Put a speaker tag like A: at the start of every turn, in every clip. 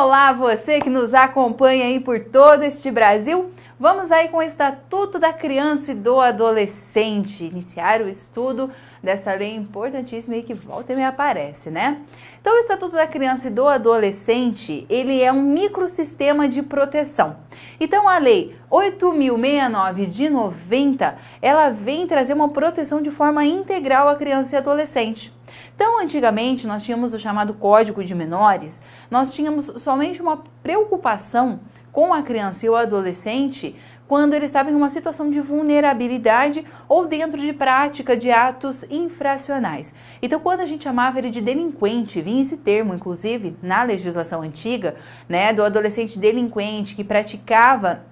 A: Olá, você que nos acompanha aí por todo este Brasil. Vamos aí com o Estatuto da Criança e do Adolescente, iniciar o estudo dessa lei importantíssima aí que volta e me aparece, né? Então, o Estatuto da Criança e do Adolescente, ele é um microsistema de proteção. Então, a Lei 8.069 de 90, ela vem trazer uma proteção de forma integral à criança e adolescente. Então, antigamente, nós tínhamos o chamado Código de Menores, nós tínhamos somente uma preocupação com a criança e o adolescente quando ele estava em uma situação de vulnerabilidade ou dentro de prática de atos infracionais. Então, quando a gente chamava ele de delinquente, vinha esse termo, inclusive, na legislação antiga, né, do adolescente delinquente que praticava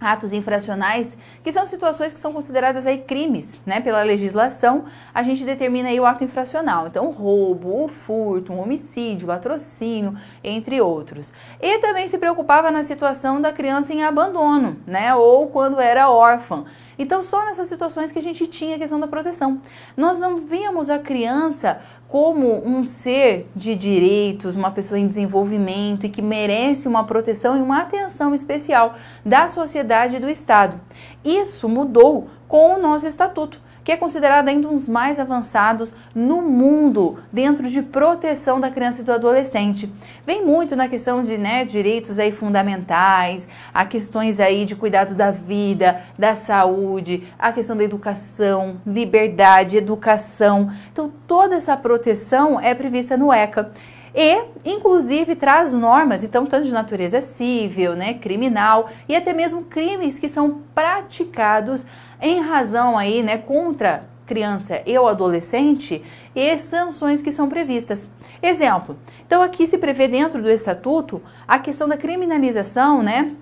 A: atos infracionais, que são situações que são consideradas aí crimes, né? Pela legislação, a gente determina aí o ato infracional. Então, o roubo, o furto, um homicídio, latrocínio, entre outros. E também se preocupava na situação da criança em abandono, né? Ou quando era órfã. Então, só nessas situações que a gente tinha a questão da proteção. Nós não víamos a criança como um ser de direitos, uma pessoa em desenvolvimento e que merece uma proteção e uma atenção especial da sociedade e do Estado. Isso mudou com o nosso Estatuto, que é considerado ainda um dos mais avançados no mundo dentro de proteção da criança e do adolescente. Vem muito na questão de direitos aí fundamentais, a questões aí de cuidado da vida, da saúde, a questão da educação, liberdade, educação. Então, toda essa proteção é prevista no ECA. E, inclusive, traz normas, então, tanto de natureza civil, né, criminal e até mesmo crimes que são praticados em razão aí, né, contra criança e o adolescente e sanções que são previstas. Exemplo, então aqui se prevê dentro do Estatuto a questão da criminalização, né,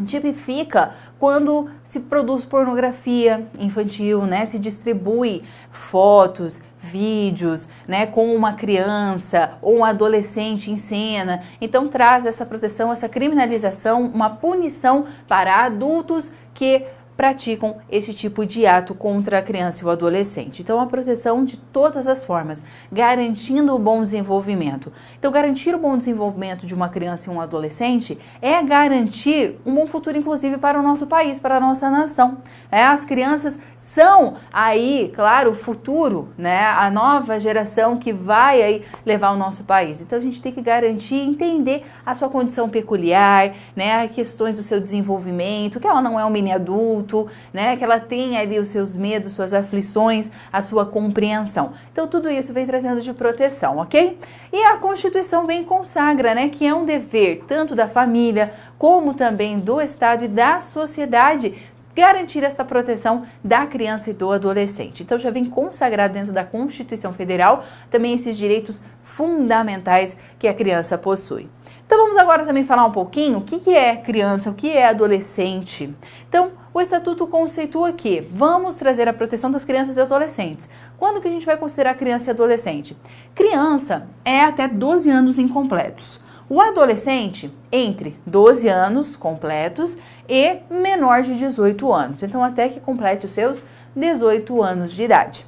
A: tipifica quando se produz pornografia infantil, né, se distribui fotos, vídeos, né, com uma criança ou um adolescente em cena. Então traz essa proteção, essa criminalização, uma punição para adultos que praticam esse tipo de ato contra a criança e o adolescente. Então, a proteção de todas as formas, garantindo o bom desenvolvimento. Então, garantir o bom desenvolvimento de uma criança e um adolescente é garantir um bom futuro, inclusive, para o nosso país, para a nossa nação. As crianças são aí, claro, o futuro, né? A nova geração que vai aí levar o nosso país. Então, a gente tem que garantir, entender a sua condição peculiar, né? As questões do seu desenvolvimento, que ela não é um mini adulto, né, que ela tem ali os seus medos, suas aflições, a sua compreensão. Então, tudo isso vem trazendo de proteção, ok? E a Constituição vem e consagra, né, que é um dever tanto da família, como também do Estado e da sociedade, garantir essa proteção da criança e do adolescente. Então, já vem consagrado dentro da Constituição Federal também esses direitos fundamentais que a criança possui. Então, vamos agora também falar um pouquinho o que é criança, o que é adolescente. Então, o Estatuto conceitua que vamos trazer a proteção das crianças e adolescentes. Quando que a gente vai considerar criança e adolescente? Criança é até 12 anos incompletos. O adolescente, entre 12 anos completos e menor de 18 anos. Então, até que complete os seus 18 anos de idade.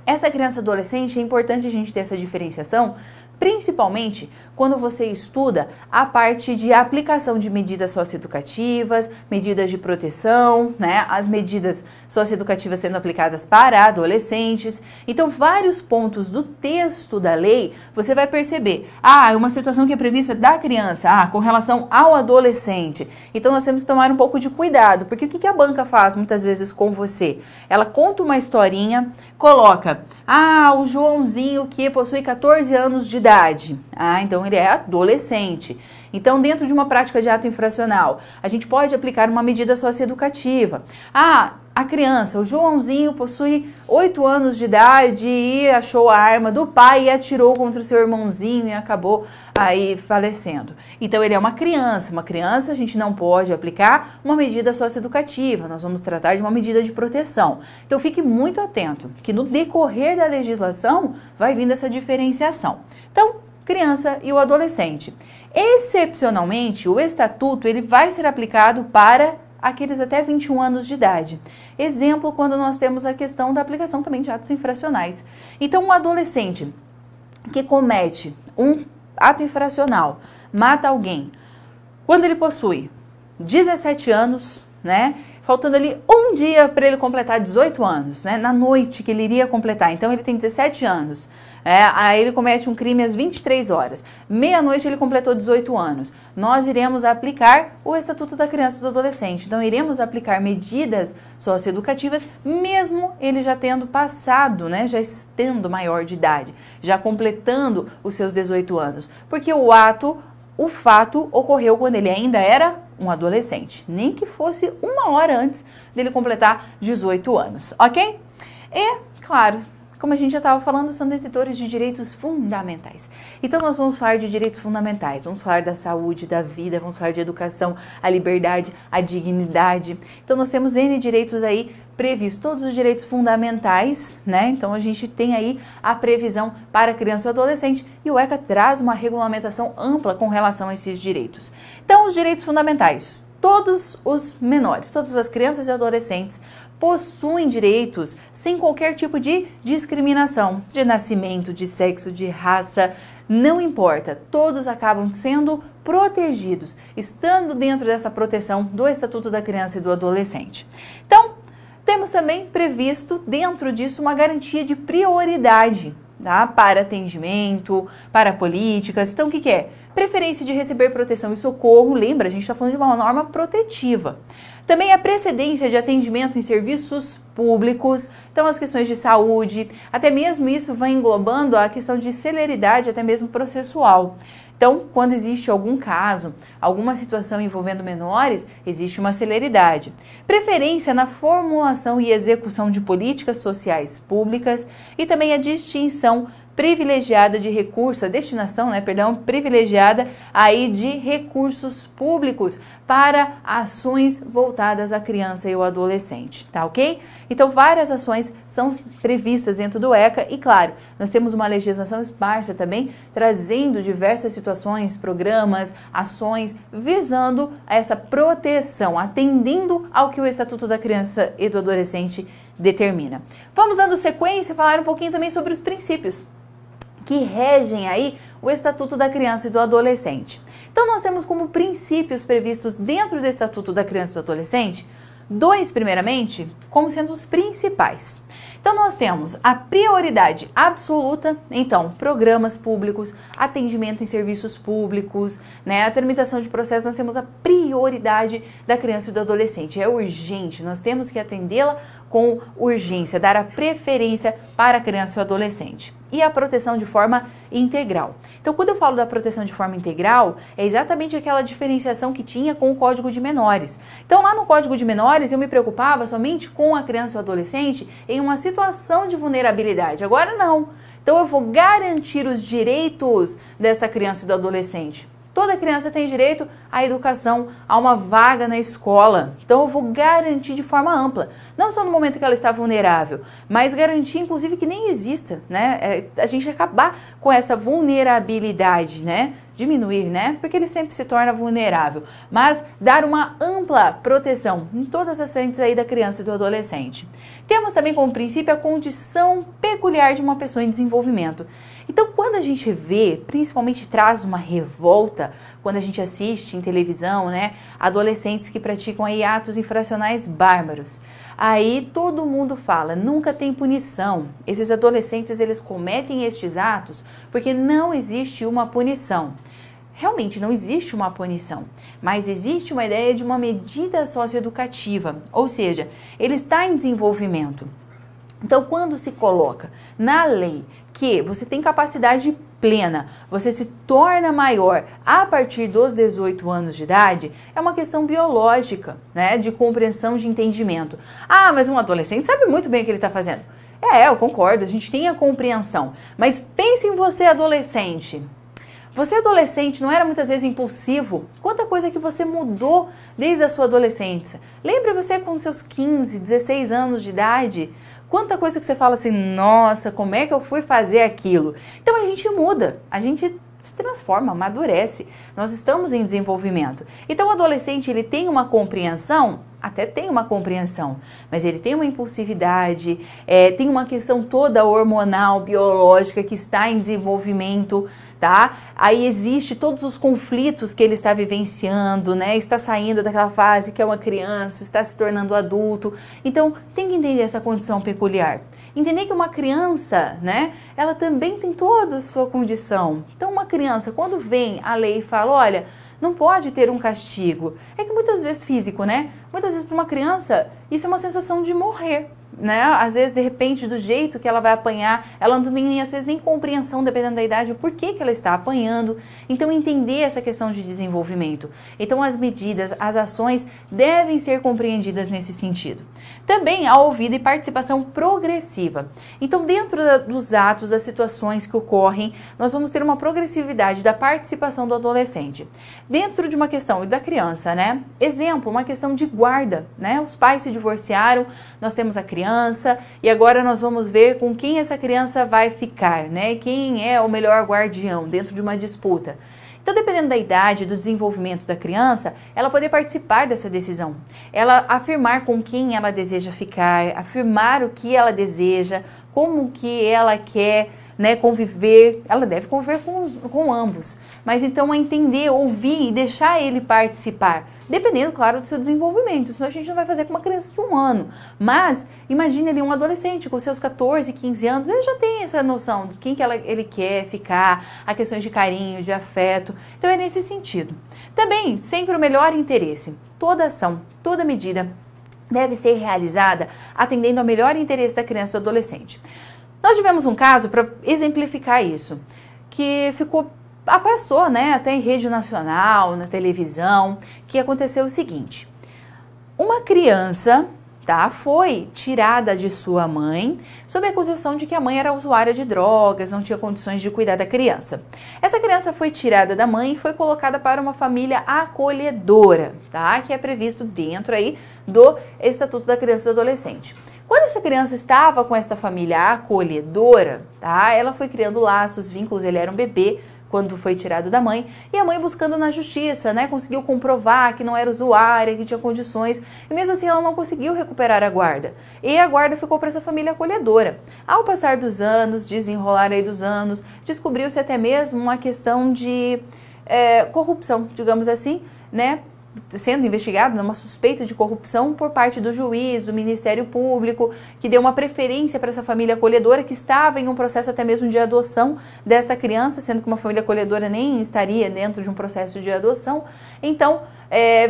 A: Essa criança e adolescente, é importante a gente ter essa diferenciação, principalmente quando você estuda a parte de aplicação de medidas socioeducativas, medidas de proteção, né? As medidas socioeducativas sendo aplicadas para adolescentes. Então, vários pontos do texto da lei, você vai perceber, uma situação que é prevista da criança, com relação ao adolescente. Então, nós temos que tomar um pouco de cuidado, porque o que a banca faz muitas vezes com você? Ela conta uma historinha, coloca, o Joãozinho que possui 14 anos de idade. Então ele é adolescente. Então, dentro de uma prática de ato infracional, a gente pode aplicar uma medida socioeducativa. A criança, o Joãozinho, possui 8 anos de idade e achou a arma do pai e atirou contra o seu irmãozinho e acabou aí falecendo. Então, ele é uma criança. Uma criança, a gente não pode aplicar uma medida socioeducativa. Nós vamos tratar de uma medida de proteção. Então, fique muito atento, que no decorrer da legislação vai vindo essa diferenciação. Então, criança e o adolescente. Excepcionalmente, o Estatuto ele vai ser aplicado para aqueles até 21 anos de idade. Exemplo, quando nós temos a questão da aplicação também de atos infracionais. Então, um adolescente que comete um ato infracional mata alguém, quando ele possui 17 anos, né? Faltando ali um dia para ele completar 18 anos, né? Na noite que ele iria completar. Então ele tem 17 anos. Aí ele comete um crime às 23 horas. Meia-noite ele completou 18 anos. Nós iremos aplicar o Estatuto da Criança e do Adolescente. Então iremos aplicar medidas socioeducativas, mesmo ele já tendo passado, né? Já estando maior de idade, já completando os seus 18 anos. Porque o fato ocorreu quando ele ainda era um adolescente, nem que fosse uma hora antes dele completar 18 anos, ok? E, claro, como a gente já estava falando, são detentores de direitos fundamentais. Então nós vamos falar de direitos fundamentais, vamos falar da saúde, da vida, vamos falar de educação, a liberdade, a dignidade. Então nós temos N direitos aí previstos, todos os direitos fundamentais, né? Então a gente tem aí a previsão para a criança e o adolescente e o ECA traz uma regulamentação ampla com relação a esses direitos. Então os direitos fundamentais, todos os menores, todas as crianças e adolescentes possuem direitos sem qualquer tipo de discriminação, de nascimento, de sexo, de raça, não importa, todos acabam sendo protegidos, estando dentro dessa proteção do Estatuto da Criança e do Adolescente. Então, temos também previsto dentro disso uma garantia de prioridade, tá? Para atendimento, para políticas. Então, o que é? Preferência de receber proteção e socorro. Lembra, a gente está falando de uma norma protetiva. Também a precedência de atendimento em serviços públicos, então as questões de saúde, até mesmo isso vai englobando a questão de celeridade, até mesmo processual. Então, quando existe algum caso, alguma situação envolvendo menores, existe uma celeridade. Preferência na formulação e execução de políticas sociais públicas e também a distinção privilegiada de recurso, a destinação, privilegiada aí de recursos públicos para ações voltadas à criança e ao adolescente, tá ok? Então, várias ações são previstas dentro do ECA e, claro, nós temos uma legislação esparsa também, trazendo diversas situações, programas, ações, visando essa proteção, atendendo ao que o Estatuto da Criança e do Adolescente determina. Vamos dando sequência, falar um pouquinho também sobre os princípios que regem aí o Estatuto da Criança e do Adolescente. Então, nós temos como princípios previstos dentro do Estatuto da Criança e do Adolescente, dois, primeiramente, como sendo os principais. Então, nós temos a prioridade absoluta, então, programas públicos, atendimento em serviços públicos, né? A tramitação de processo, nós temos a prioridade da criança e do adolescente. É urgente, nós temos que atendê-la com urgência, dar a preferência para a criança e o adolescente. E a proteção de forma integral. Então, quando eu falo da proteção de forma integral, é exatamente aquela diferenciação que tinha com o Código de Menores. Então, lá no Código de Menores, eu me preocupava somente com a criança e o adolescente em uma situação de vulnerabilidade. Agora, não. Então, eu vou garantir os direitos desta criança e do adolescente. Toda criança tem direito à educação, a uma vaga na escola. Então, eu vou garantir de forma ampla. Não só no momento que ela está vulnerável, mas garantir, inclusive, que nem exista, né? A gente acabar com essa vulnerabilidade, né? Diminuir, né? Porque ele sempre se torna vulnerável. Mas dar uma ampla proteção em todas as frentes aí da criança e do adolescente. Temos também como princípio a condição peculiar de uma pessoa em desenvolvimento. Então, quando a gente vê, principalmente traz uma revolta, quando a gente assiste em televisão, né, adolescentes que praticam aí atos infracionais bárbaros, aí todo mundo fala, nunca tem punição. Esses adolescentes, eles cometem estes atos porque não existe uma punição. Realmente não existe uma punição, mas existe uma ideia de uma medida socioeducativa, ou seja, ele está em desenvolvimento. Então, quando se coloca na lei que você tem capacidade plena, você se torna maior a partir dos 18 anos de idade, é uma questão biológica, né, de compreensão, de entendimento. Ah, mas um adolescente sabe muito bem o que ele está fazendo. Eu concordo, a gente tem a compreensão, mas pense em você adolescente. Você adolescente não era muitas vezes impulsivo? Quanta coisa que você mudou desde a sua adolescência. Lembra você com seus 15, 16 anos de idade? Quanta coisa que você fala assim, nossa, como é que eu fui fazer aquilo? Então a gente muda, a gente se transforma, amadurece. Nós estamos em desenvolvimento. Então o adolescente, ele tem uma compreensão, até tem uma compreensão, mas ele tem uma impulsividade, tem uma questão toda hormonal, biológica que está em desenvolvimento, tá? Aí existe todos os conflitos que ele está vivenciando, né? Está saindo daquela fase que é uma criança, está se tornando adulto. Então, tem que entender essa condição peculiar. Entender que uma criança, né, ela também tem toda a sua condição. Então, uma criança, quando vem a lei e fala, olha, não pode ter um castigo, é que muitas vezes físico, né? Muitas vezes para uma criança, isso é uma sensação de morrer. Né? Às vezes, de repente, do jeito que ela vai apanhar, ela não tem, às vezes, nem compreensão, dependendo da idade, o porquê que ela está apanhando. Então, entender essa questão de desenvolvimento. Então, as medidas, as ações devem ser compreendidas nesse sentido. Também a ouvida e participação progressiva. Então, dentro dos atos, das situações que ocorrem, nós vamos ter uma progressividade da participação do adolescente. Dentro de uma questão da criança, né? Exemplo, uma questão de guarda, né? Os pais se divorciaram, nós temos a criança e agora nós vamos ver com quem essa criança vai ficar, né? Quem é o melhor guardião dentro de uma disputa. Então, dependendo da idade, do desenvolvimento da criança, ela poder participar dessa decisão. Ela afirmar com quem ela deseja ficar, afirmar o que ela deseja, como que ela quer, né, conviver. Ela deve conviver com ambos. Mas então é entender, ouvir e deixar ele participar. Dependendo, claro, do seu desenvolvimento. Senão a gente não vai fazer com uma criança de 1 ano. Mas imagine ali um adolescente com seus 14, 15 anos, ele já tem essa noção de quem que ele quer ficar, a questões de carinho, de afeto. Então é nesse sentido. Também, sempre o melhor interesse. Toda ação, toda medida deve ser realizada atendendo ao melhor interesse da criança ou do adolescente. Nós tivemos um caso para exemplificar isso, que passou, né, até em rede nacional, na televisão, que aconteceu o seguinte: uma criança, tá, foi tirada de sua mãe sob a acusação de que a mãe era usuária de drogas, não tinha condições de cuidar da criança. Essa criança foi tirada da mãe e foi colocada para uma família acolhedora, tá, que é previsto dentro aí do Estatuto da Criança e do Adolescente. Quando essa criança estava com essa família acolhedora, tá, ela foi criando laços, vínculos, ele era um bebê quando foi tirado da mãe, e a mãe buscando na justiça, né, conseguiu comprovar que não era usuária, que tinha condições, e mesmo assim ela não conseguiu recuperar a guarda. E a guarda ficou para essa família acolhedora. Ao passar dos anos, desenrolar aí dos anos, descobriu-se até mesmo uma questão de corrupção, digamos assim, né, sendo investigado, uma suspeita de corrupção por parte do juiz, do Ministério Público, que deu uma preferência para essa família acolhedora que estava em um processo até mesmo de adoção desta criança, sendo que uma família acolhedora nem estaria dentro de um processo de adoção. Então,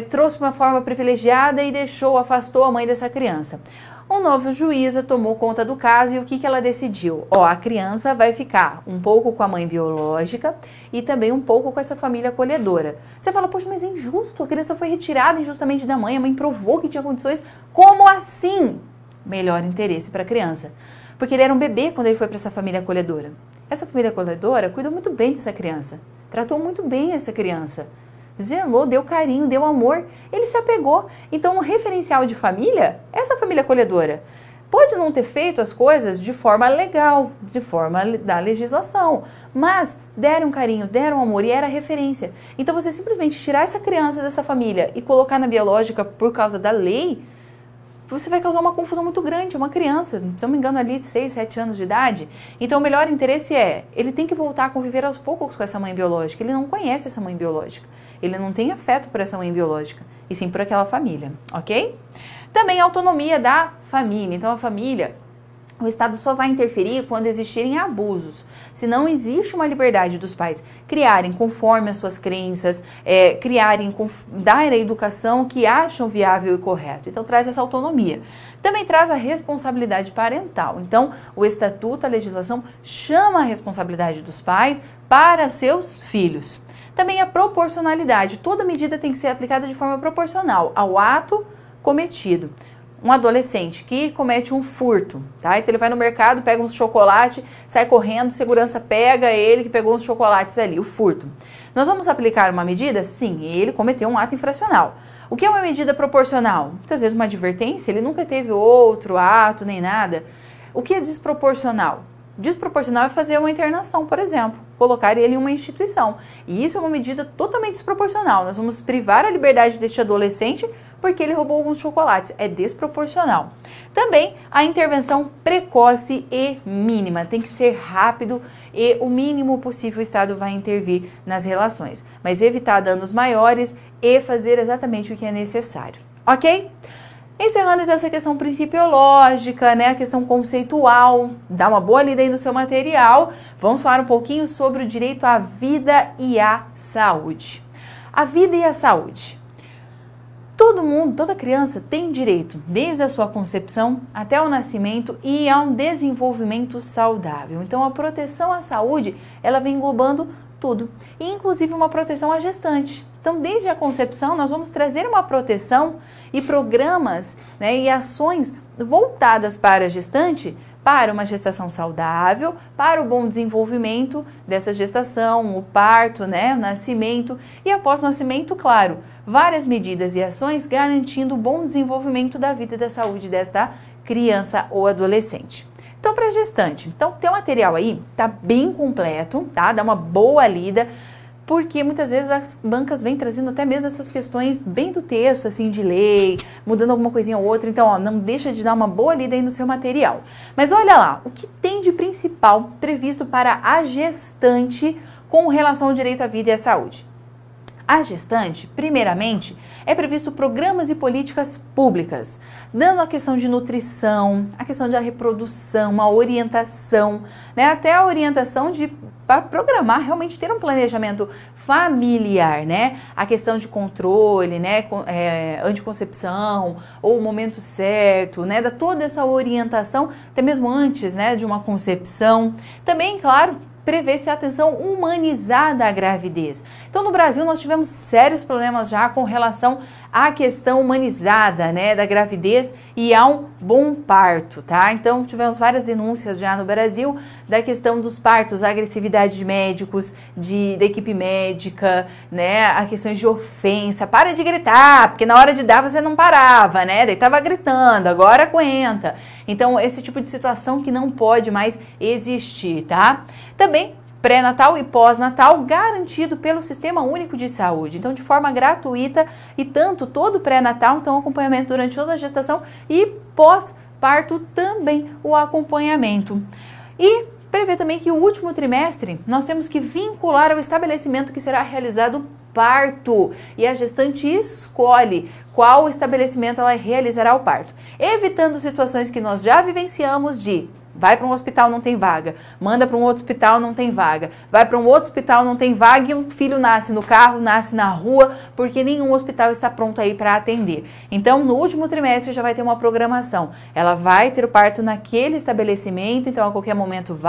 A: trouxe uma forma privilegiada e afastou a mãe dessa criança. Um novo juíza tomou conta do caso e o que ela decidiu? A criança vai ficar um pouco com a mãe biológica e também um pouco com essa família acolhedora. Você fala, poxa, mas é injusto, a criança foi retirada injustamente da mãe, a mãe provou que tinha condições, como assim? Melhor interesse para a criança. Porque ele era um bebê quando ele foi para essa família acolhedora. Essa família acolhedora cuidou muito bem dessa criança, tratou muito bem essa criança. Zelou, deu carinho, deu amor, ele se apegou. Então, o referencial de família é essa família acolhedora. Pode não ter feito as coisas de forma legal, de forma da legislação, mas deram carinho, deram amor e era referência. Então, você simplesmente tirar essa criança dessa família e colocar na biológica por causa da lei, você vai causar uma confusão muito grande. É uma criança, se não me engano, ali de 6, 7 anos de idade. Então, o melhor interesse ele tem que voltar a conviver aos poucos com essa mãe biológica. Ele não conhece essa mãe biológica. Ele não tem afeto por essa mãe biológica, e sim por aquela família, ok? Também a autonomia da família. Então, a família, o Estado só vai interferir quando existirem abusos. Se não existe uma liberdade dos pais criarem conforme as suas crenças, dar a educação que acham viável e correto. Então, traz essa autonomia. Também traz a responsabilidade parental. Então, o Estatuto, a legislação, chama a responsabilidade dos pais para os seus filhos. Também a proporcionalidade. Toda medida tem que ser aplicada de forma proporcional ao ato cometido. Um adolescente que comete um furto, tá? Então ele vai no mercado, pega uns chocolates, sai correndo, segurança pega ele que pegou uns chocolates ali, o furto. Nós vamos aplicar uma medida? Sim, ele cometeu um ato infracional. O que é uma medida proporcional? Muitas vezes uma advertência, ele nunca teve outro ato nem nada. O que é desproporcional? Desproporcional é fazer uma internação, por exemplo, colocar ele em uma instituição. E isso é uma medida totalmente desproporcional. Nós vamos privar a liberdade deste adolescente porque ele roubou alguns chocolates. É desproporcional. Também a intervenção precoce e mínima. Tem que ser rápido e o mínimo possível o Estado vai intervir nas relações. Mas evitar danos maiores e fazer exatamente o que é necessário. Ok? Encerrando então essa questão principiológica, né, a questão conceitual, dá uma boa lida aí no seu material. Vamos falar um pouquinho sobre o direito à vida e à saúde. A vida e a saúde. Todo mundo, toda criança tem direito, desde a sua concepção até o nascimento e a um desenvolvimento saudável. Então a proteção à saúde, ela vem englobando tudo, e inclusive uma proteção à gestante. Então, desde a concepção, nós vamos trazer uma proteção e programas, né, e ações voltadas para a gestante, para uma gestação saudável, para o bom desenvolvimento dessa gestação, o parto, né, o nascimento e após o nascimento, claro, várias medidas e ações garantindo o bom desenvolvimento da vida e da saúde desta criança ou adolescente. Então, para gestante, então tem um material aí, tá bem completo, tá? Dá uma boa lida, porque muitas vezes as bancas vêm trazendo até mesmo essas questões bem do texto, assim, de lei, mudando alguma coisinha ou outra. Então, ó, não deixa de dar uma boa lida aí no seu material. Mas olha lá, o que tem de principal previsto para a gestante com relação ao direito à vida e à saúde? A gestante, primeiramente, é previsto programas e políticas públicas, dando a questão de nutrição, a questão da reprodução, a orientação, né, até a orientação para programar, realmente ter um planejamento familiar, né, a questão de controle, né, anticoncepção, ou o momento certo, né, dá toda essa orientação, até mesmo antes, né, de uma concepção. Também, claro, prevê-se a atenção humanizada à gravidez. Então, no Brasil, nós tivemos sérios problemas já com relação à questão humanizada, né, da gravidez e a um bom parto, tá? Então, tivemos várias denúncias já no Brasil da questão dos partos, a agressividade de médicos, da equipe médica, né, a questões de ofensa. Para de gritar, porque na hora de dar você não parava, né? Daí tava gritando, agora aguenta. Então, esse tipo de situação que não pode mais existir, tá? Também pré-natal e pós-natal garantido pelo Sistema Único de Saúde. Então, de forma gratuita e tanto todo pré-natal, então acompanhamento durante toda a gestação e pós-parto também o acompanhamento. E prevê também que o último trimestre nós temos que vincular ao estabelecimento que será realizado parto e a gestante escolhe qual estabelecimento ela realizará o parto, evitando situações que nós já vivenciamos de vai para um hospital, não tem vaga. Manda para um outro hospital, não tem vaga. Vai para um outro hospital, não tem vaga e um filho nasce no carro, nasce na rua, porque nenhum hospital está pronto aí para atender. Então, no último trimestre já vai ter uma programação. Ela vai ter o parto naquele estabelecimento, então a qualquer momento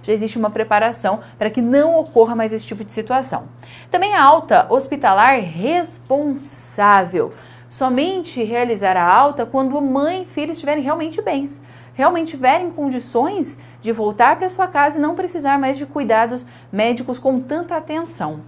A: já existe uma preparação para que não ocorra mais esse tipo de situação. Também a alta hospitalar responsável. Somente realizar a alta quando mãe e filho estiverem realmente bens. Realmente tiverem condições de voltar para sua casa e não precisar mais de cuidados médicos com tanta atenção.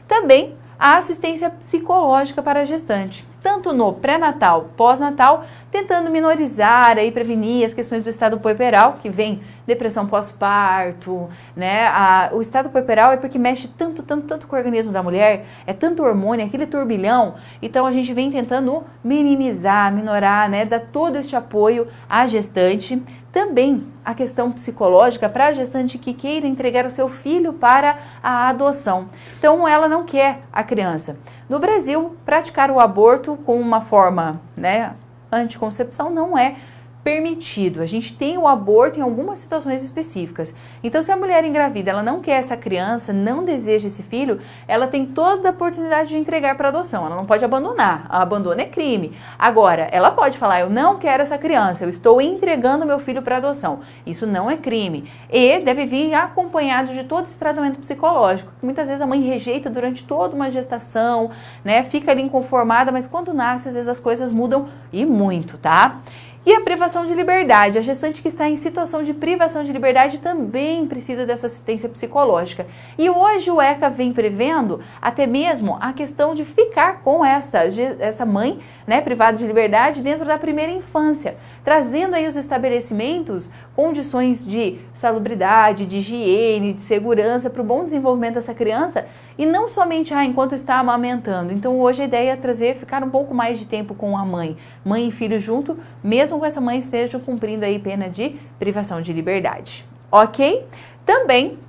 A: Também a assistência psicológica para a gestante, tanto no pré-natal, pós-natal, tentando minorizar e prevenir as questões do estado puerperal, que vem depressão pós-parto, né? O estado puerperal é porque mexe tanto com o organismo da mulher, é tanto hormônio, aquele turbilhão, então a gente vem tentando minimizar, minorar, né? Dar todo este apoio à gestante. Também a questão psicológica para a gestante que queira entregar o seu filho para a adoção. Então, ela não quer a criança. No Brasil, praticar o aborto com uma forma, né, anticoncepção não é permitido. A gente tem o aborto em algumas situações específicas. Então, se a mulher engravida, ela não quer essa criança, não deseja esse filho, ela tem toda a oportunidade de entregar para adoção. Ela não pode abandonar. O abandono é crime. Agora, ela pode falar, eu não quero essa criança, eu estou entregando meu filho para adoção. Isso não é crime. E deve vir acompanhado de todo esse tratamento psicológico. Muitas vezes a mãe rejeita durante toda uma gestação, né? Fica ali inconformada, mas quando nasce, às vezes as coisas mudam e muito, tá? E a privação de liberdade. A gestante que está em situação de privação de liberdade também precisa dessa assistência psicológica. E hoje o ECA vem prevendo até mesmo a questão de ficar com essa mãe, né, privada de liberdade dentro da primeira infância, trazendo aí os estabelecimentos condições de salubridade, de higiene, de segurança para o bom desenvolvimento dessa criança E não somente enquanto está amamentando. Então hoje a ideia é ficar um pouco mais de tempo com a mãe e filho junto, mesmo com essa mãe estejam cumprindo aí pena de privação de liberdade. Ok? Também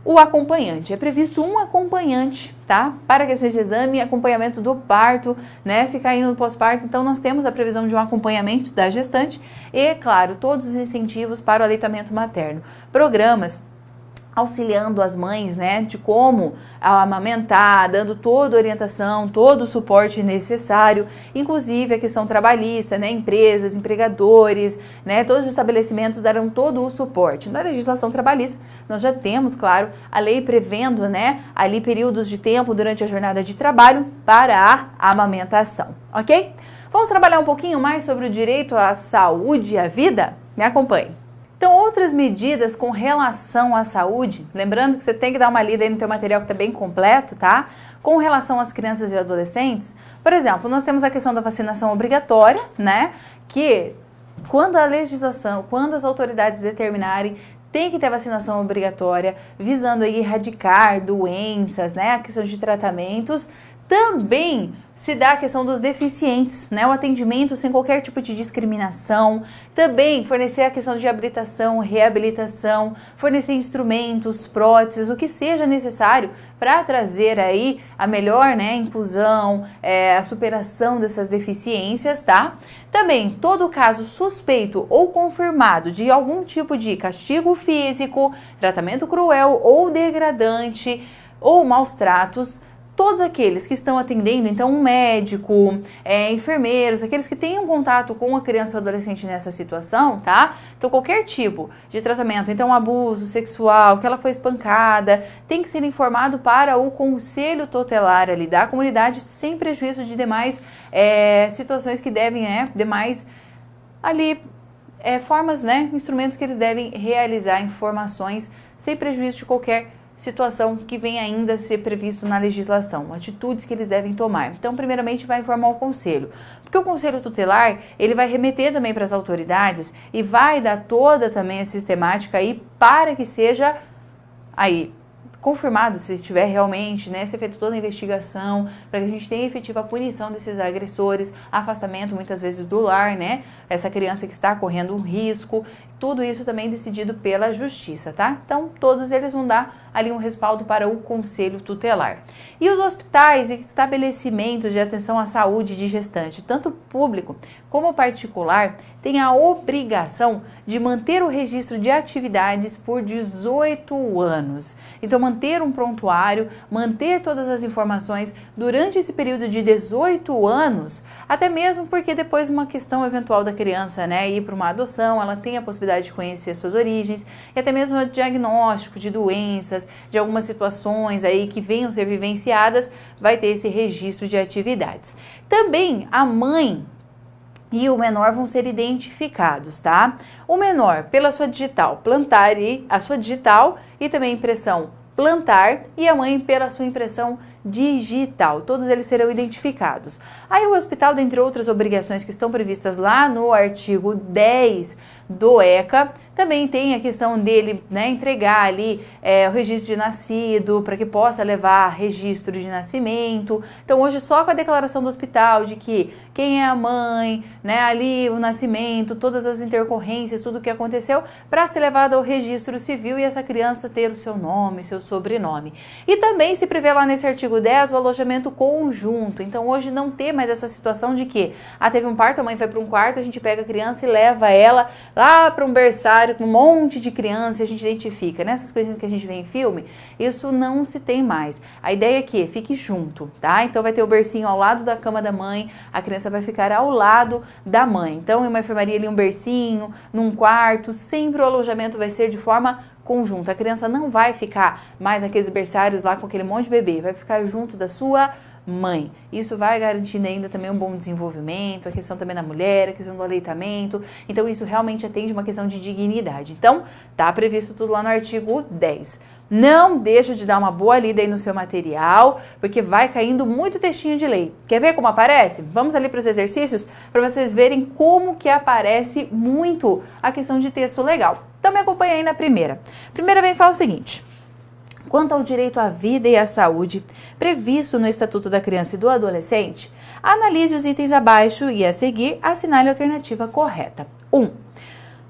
A: o acompanhante. É previsto um acompanhante, tá? Para questões de exame e acompanhamento do parto, né? Ficar indo no pós-parto. Então, nós temos a previsão de um acompanhamento da gestante e, claro, todos os incentivos para o aleitamento materno. Programas auxiliando as mães, né, de como amamentar, dando toda a orientação, todo o suporte necessário, inclusive a questão trabalhista, né, empresas, empregadores, né, todos os estabelecimentos darão todo o suporte. Na legislação trabalhista, nós já temos, claro, a lei prevendo, né, ali períodos de tempo durante a jornada de trabalho para a amamentação, ok? Vamos trabalhar um pouquinho mais sobre o direito à saúde e à vida? Me acompanhe. Então, outras medidas com relação à saúde, lembrando que você tem que dar uma lida aí no teu material que está bem completo, tá? Com relação às crianças e adolescentes, por exemplo, nós temos a questão da vacinação obrigatória, né? Que quando a legislação, quando as autoridades determinarem, tem que ter vacinação obrigatória, visando aí erradicar doenças, né? A questão de tratamentos. Também se dá a questão dos deficientes, né? O atendimento sem qualquer tipo de discriminação. Também fornecer a questão de habilitação, reabilitação, fornecer instrumentos, próteses, o que seja necessário para trazer aí a melhor, né, inclusão, a superação dessas deficiências, tá? Também, todo caso suspeito ou confirmado de algum tipo de castigo físico, tratamento cruel ou degradante ou maus tratos, todos aqueles que estão atendendo, então um médico, enfermeiros, aqueles que tenham contato com a criança ou adolescente nessa situação, tá? Então qualquer tipo de tratamento, então abuso sexual, que ela foi espancada, tem que ser informado para o conselho tutelar ali da comunidade, sem prejuízo de demais situações que devem, demais ali, formas, né, instrumentos que eles devem realizar, informações, sem prejuízo de qualquer situação que vem ainda a ser previsto na legislação, atitudes que eles devem tomar. Então, primeiramente, vai informar o conselho, porque o conselho tutelar, ele vai remeter também para as autoridades e vai dar toda também a sistemática aí para que seja aí confirmado, se tiver realmente, né, ser feita toda a investigação, para que a gente tenha efetiva punição desses agressores, afastamento muitas vezes do lar, né, essa criança que está correndo um risco, tudo isso também decidido pela justiça, tá? Então, todos eles vão dar ali um respaldo para o conselho tutelar. E os hospitais e estabelecimentos de atenção à saúde de gestante, tanto público como particular, têm a obrigação de manter o registro de atividades por 18 anos. Então, manter um prontuário, manter todas as informações durante esse período de 18 anos, até mesmo porque depois uma questão eventual da criança, né, ir para uma adoção, ela tem a possibilidade de conhecer suas origens e até mesmo o diagnóstico de doenças, de algumas situações aí que venham ser vivenciadas, vai ter esse registro de atividades. Também a mãe e o menor vão ser identificados, tá? O menor pela sua digital plantar e a sua digital e também impressão plantar e a mãe pela sua impressão digital. Todos eles serão identificados. Aí o hospital, dentre outras obrigações que estão previstas lá no artigo 10 do ECA, também tem a questão dele, né, entregar ali o registro de nascido, para que possa levar registro de nascimento. Então hoje só com a declaração do hospital de que quem é a mãe, né, ali o nascimento, todas as intercorrências, tudo o que aconteceu, para ser levado ao registro civil e essa criança ter o seu nome, seu sobrenome. E também se prevê lá nesse artigo 10 o alojamento conjunto. Então hoje não tem mais essa situação de que teve um parto, a mãe vai para um quarto, a gente pega a criança e leva ela lá para um berçário com um monte de criança e a gente identifica, né? Essas coisinhas que a gente vê em filme, isso não se tem mais. A ideia é que fique junto, tá? Então vai ter o bercinho ao lado da cama da mãe, a criança vai ficar ao lado da mãe. Então em uma enfermaria ali um bercinho, num quarto, sempre o alojamento vai ser de forma conjunta. A criança não vai ficar mais naqueles berçários lá com aquele monte de bebê, vai ficar junto da sua mãe. Isso vai garantindo ainda também um bom desenvolvimento, a questão também da mulher, a questão do aleitamento. Então isso realmente atende uma questão de dignidade. Então tá previsto tudo lá no artigo 10. Não deixa de dar uma boa lida aí no seu material, porque vai caindo muito textinho de lei. Quer ver como aparece? Vamos ali para os exercícios para vocês verem como que aparece muito a questão de texto legal. Então me acompanha aí na primeira. Primeira vem falar o seguinte: Quanto ao direito à vida e à saúde, previsto no Estatuto da Criança e do Adolescente, analise os itens abaixo e, a seguir, assinale a alternativa correta. 1.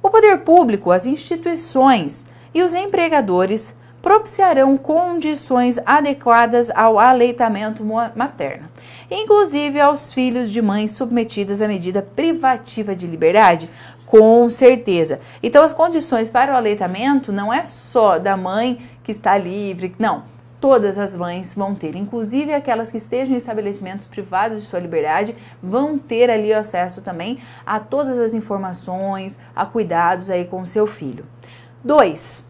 A: O poder público, as instituições e os empregadores propiciarão condições adequadas ao aleitamento materno, inclusive aos filhos de mães submetidas à medida privativa de liberdade. Com certeza. Então, as condições para o aleitamento não é só da mãe que está livre, não. Todas as mães vão ter, inclusive aquelas que estejam em estabelecimentos privados de sua liberdade, vão ter ali acesso também a todas as informações, a cuidados aí com o seu filho. 2.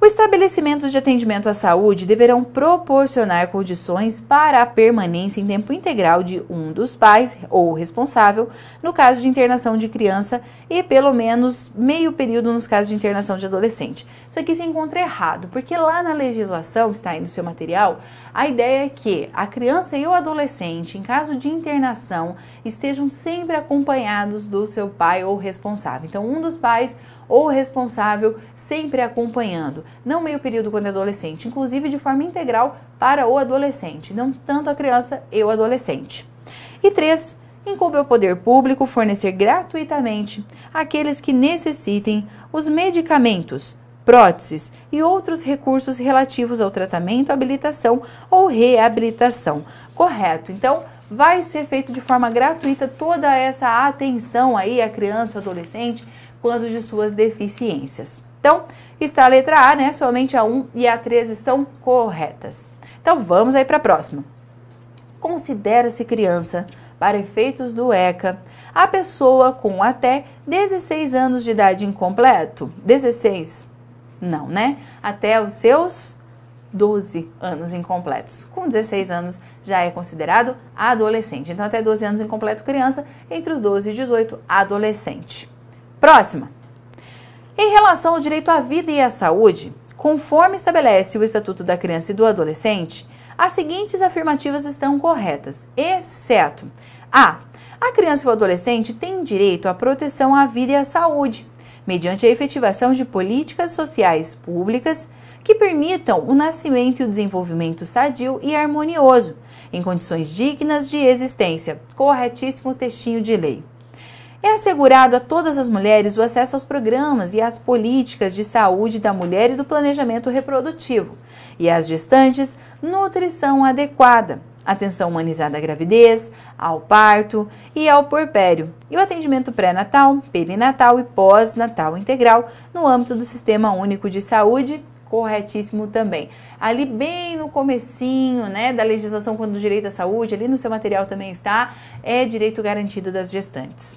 A: Os estabelecimentos de atendimento à saúde deverão proporcionar condições para a permanência em tempo integral de um dos pais ou responsável no caso de internação de criança e pelo menos meio período nos casos de internação de adolescente. Isso aqui se encontra errado, porque lá na legislação, que está aí no seu material, a ideia é que a criança e o adolescente, em caso de internação, estejam sempre acompanhados do seu pai ou responsável. Então, um dos pais ou responsável sempre acompanhando, não meio período quando é adolescente, inclusive de forma integral para o adolescente, não tanto a criança e o adolescente. E 3. Incumbe ao poder público fornecer gratuitamente àqueles que necessitem os medicamentos, próteses e outros recursos relativos ao tratamento, habilitação ou reabilitação. Correto. Então, vai ser feito de forma gratuita toda essa atenção aí à criança ou adolescente quando de suas deficiências. Então, está a letra A, né? Somente a 1 e a 3 estão corretas. Então, vamos aí para a próxima. Considera-se criança, para efeitos do ECA, a pessoa com até 16 anos de idade incompleto? 16? Não, né? Até os seus 12 anos incompletos. Com 16 anos já é considerado adolescente. Então, até 12 anos incompleto criança, entre os 12 e 18, adolescente. Próxima. Em relação ao direito à vida e à saúde, conforme estabelece o Estatuto da Criança e do Adolescente, as seguintes afirmativas estão corretas, exceto A. A criança e o adolescente têm direito à proteção à vida e à saúde, mediante a efetivação de políticas sociais públicas que permitam o nascimento e o desenvolvimento sadio e harmonioso, em condições dignas de existência. Corretíssimo textinho de lei. É assegurado a todas as mulheres o acesso aos programas e às políticas de saúde da mulher e do planejamento reprodutivo, e às gestantes, nutrição adequada, atenção humanizada à gravidez, ao parto e ao puerpério, e o atendimento pré-natal, perinatal e pós-natal integral no âmbito do Sistema Único de Saúde. Corretíssimo também. Ali bem no comecinho, né, da legislação quanto ao direito à saúde, ali no seu material também está, é direito garantido das gestantes.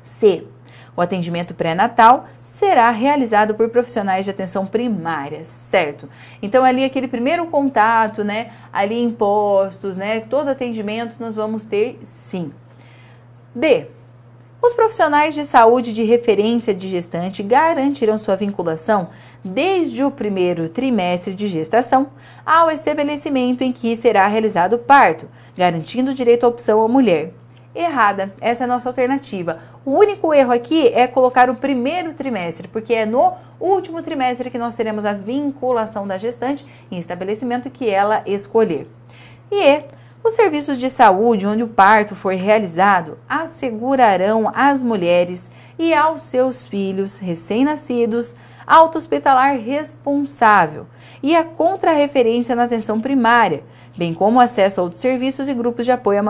A: C. O atendimento pré-natal será realizado por profissionais de atenção primária, certo? Então, ali aquele primeiro contato, né, ali em postos, né, todo atendimento nós vamos ter sim. D. Os profissionais de saúde de referência de gestante garantirão sua vinculação desde o primeiro trimestre de gestação ao estabelecimento em que será realizado o parto, garantindo o direito à opção à mulher. Errada, essa é a nossa alternativa. O único erro aqui é colocar o primeiro trimestre, porque é no último trimestre que nós teremos a vinculação da gestante em estabelecimento que ela escolher. E os serviços de saúde onde o parto for realizado assegurarão às mulheres e aos seus filhos recém-nascidos auto-hospitalar responsável e a contrarreferência na atenção primária, bem como acesso a outros serviços e grupos de apoio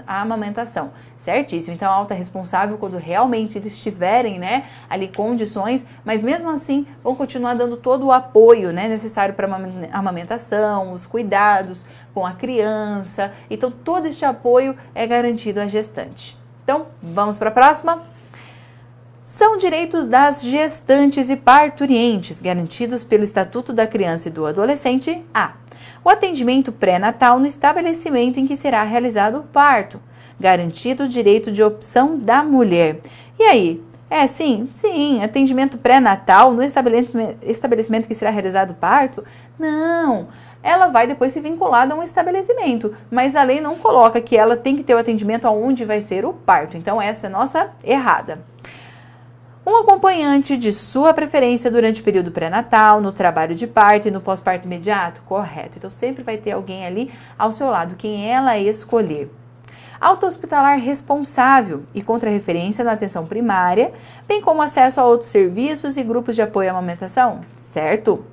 A: à amamentação. Certíssimo. Então, alta responsável quando realmente eles tiverem, né, ali condições, mas mesmo assim vão continuar dando todo o apoio, né, necessário para a amamentação, os cuidados com a criança. Então, todo este apoio é garantido à gestante. Então, vamos para a próxima? São direitos das gestantes e parturientes, garantidos pelo Estatuto da Criança e do Adolescente. A. O atendimento pré-natal no estabelecimento em que será realizado o parto, garantido o direito de opção da mulher. E aí? É sim? Sim. Atendimento pré-natal no estabelecimento que será realizado o parto? Não. Ela vai depois ser vinculada a um estabelecimento, mas a lei não coloca que ela tem que ter o atendimento aonde vai ser o parto. Então, essa é a nossa errada. Um acompanhante de sua preferência durante o período pré-natal, no trabalho de parto e no pós-parto imediato? Correto. Então, sempre vai ter alguém ali ao seu lado, quem ela escolher. Auto-hospitalar responsável e contra-referência na atenção primária, bem como acesso a outros serviços e grupos de apoio à amamentação? Certo.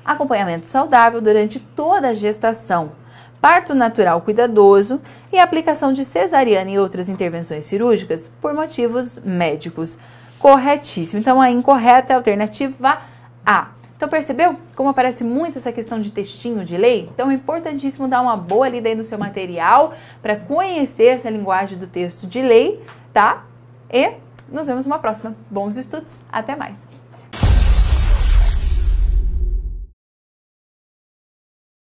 A: Acompanhamento saudável durante toda a gestação, parto natural cuidadoso e aplicação de cesariana e outras intervenções cirúrgicas por motivos médicos. Corretíssimo. Então, a incorreta é a alternativa A. Então, percebeu como aparece muito essa questão de textinho de lei? Então, é importantíssimo dar uma boa lida aí no seu material para conhecer essa linguagem do texto de lei, tá? E nos vemos numa próxima. Bons estudos, até mais!